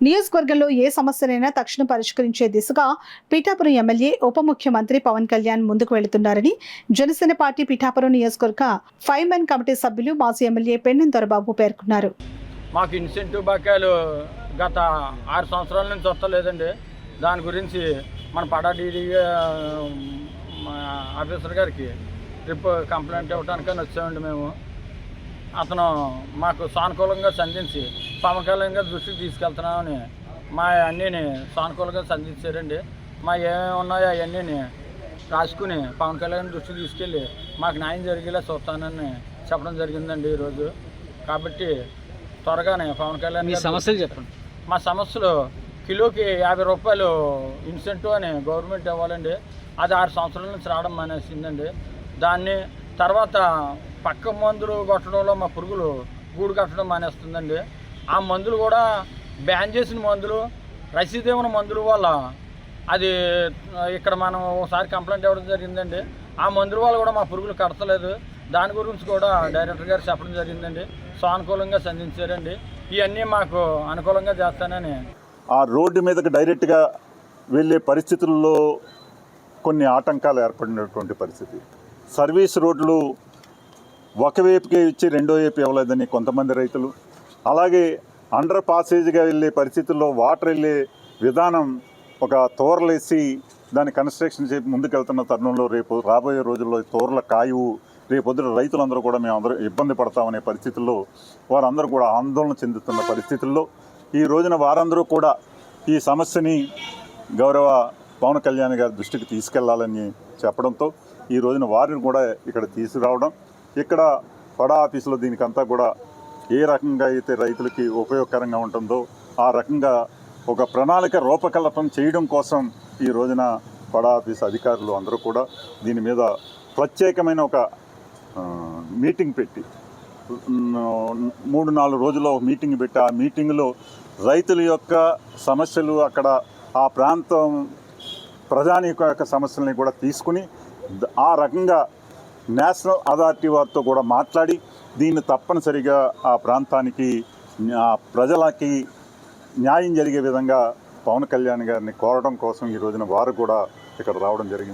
నియోజకవర్గంలో ఏ సమస్యలైనా తక్షణం పరిష్కరించే దిశగా పిఠాపురం ఎమ్మెల్యే ఉప ముఖ్యమంత్రి పవన్ కళ్యాణ్ ముందుకు వెళుతున్నారని జనసేన పార్టీ పిఠాపురం నియోజకవర్గ 5 మెన్ కమిటీ సభ్యులు మాజీ ఎమ్మెల్యే పెన్నెం దొరబాబు పేర్కొన్నారు. మాకు ఇన్సెంటివ్ బకాయిలు గత 6 సంవత్సరాల నుంచి వస్తలేదండి. దాని గురించి మన పడా డీడీ ఆఫీసర్ గారికి కంప్లైంట్ ఇవ్వడానికని వచ్చామండి. మేము అతను మాకు సానుకూలంగా సంధించి పవన్ కళ్యాణ్ గారి దృష్టికి తీసుకెళ్తున్నామని మా అన్నీని సానుకూలంగా సంధించారండి. మా ఏమేమి ఉన్నాయో అవన్నీని రాసుకుని పవన్ కళ్యాణ్ దృష్టికి తీసుకెళ్ళి మాకు న్యాయం జరిగేలా చూస్తానని చెప్పడం జరిగిందండి ఈరోజు. కాబట్టి త్వరగానే పవన్ కళ్యాణ్ మీ సమస్యలు చెప్పండి. మా సమస్యలు కిలోకి 50 రూపాయలు ఇన్సెంటివ్ అని గవర్నమెంట్ ఇవ్వాలండి. అది 6 సంవత్సరాల నుంచి రావడం మానేసిందండి. దాన్ని తర్వాత పక్క మందులు కొట్టడంలో మా పురుగులు గూడు కట్టడం మానేస్తుందండి. ఆ మందులు కూడా బ్యాన్ చేసిన మందులు, రసీదేమన్న మందుల వల్ల అది ఇక్కడ మనం ఒకసారి కంప్లైంట్ ఇవ్వడం జరిగిందండి. ఆ మందుల వల్ల కూడా మా పురుగులు కడతలేదు. దాని గురించి కూడా డైరెక్టర్ గారు చెప్పడం జరిగిందండి. సానుకూలంగా సంధించారండి. ఇవన్నీ మాకు అనుకూలంగా చేస్తానని. ఆ రోడ్డు మీదకి డైరెక్ట్గా వెళ్ళే పరిస్థితుల్లో కొన్ని ఆటంకాలు ఏర్పడినటువంటి పరిస్థితి. సర్వీస్ రోడ్లు ఒకవైపుకే ఇచ్చి రెండో వైపు ఇవ్వలేదని కొంతమంది రైతులు, అలాగే అండర్ పాసేజ్గా వెళ్ళే పరిస్థితుల్లో వాటర్ వెళ్ళే విధానం ఒక తోరలేసి దాన్ని కన్స్ట్రక్షన్ చేసి ముందుకెళ్తున్న తరుణంలో రేపు రాబోయే రోజుల్లో తోరల కాయవు, రేపొద్దున రైతులందరూ కూడా మేమందరూ ఇబ్బంది పడతామనే పరిస్థితుల్లో వారందరూ కూడా ఆందోళన చెందుతున్న పరిస్థితుల్లో ఈ రోజున వారందరూ కూడా ఈ సమస్యని గౌరవ పవన్ కళ్యాణ్ గారి దృష్టికి తీసుకెళ్లాలని చెప్పడంతో ఈ రోజున వారిని కూడా ఇక్కడ తీసుకురావడం, ఇక్కడ పడా ఆఫీసులో దీనికంతా కూడా ఏ రకంగా అయితే రైతులకి ఉపయోగకరంగా ఉంటుందో ఆ రకంగా ఒక ప్రణాళిక రూపకల్పన చేయడం కోసం ఈ రోజున పడా ఆఫీసు అధికారులు అందరూ కూడా దీని మీద ప్రత్యేకమైన ఒక మీటింగ్ పెట్టి 3-4 రోజుల్లో మీటింగ్ పెట్టి ఆ మీటింగ్లో రైతుల యొక్క సమస్యలు, అక్కడ ఆ ప్రాంతం ప్రజానీకం యొక్క సమస్యలని కూడా తీసుకుని ఆ రకంగా నేషనల్ అథారిటీ వారితో కూడా మాట్లాడి దీన్ని తప్పనిసరిగా ఆ ప్రాంతానికి ఆ ప్రజలకి న్యాయం జరిగే విధంగా పవన్ కళ్యాణ్ గారిని కోరడం కోసం ఈ రోజున వారు కూడా ఇక్కడ రావడం జరిగింది.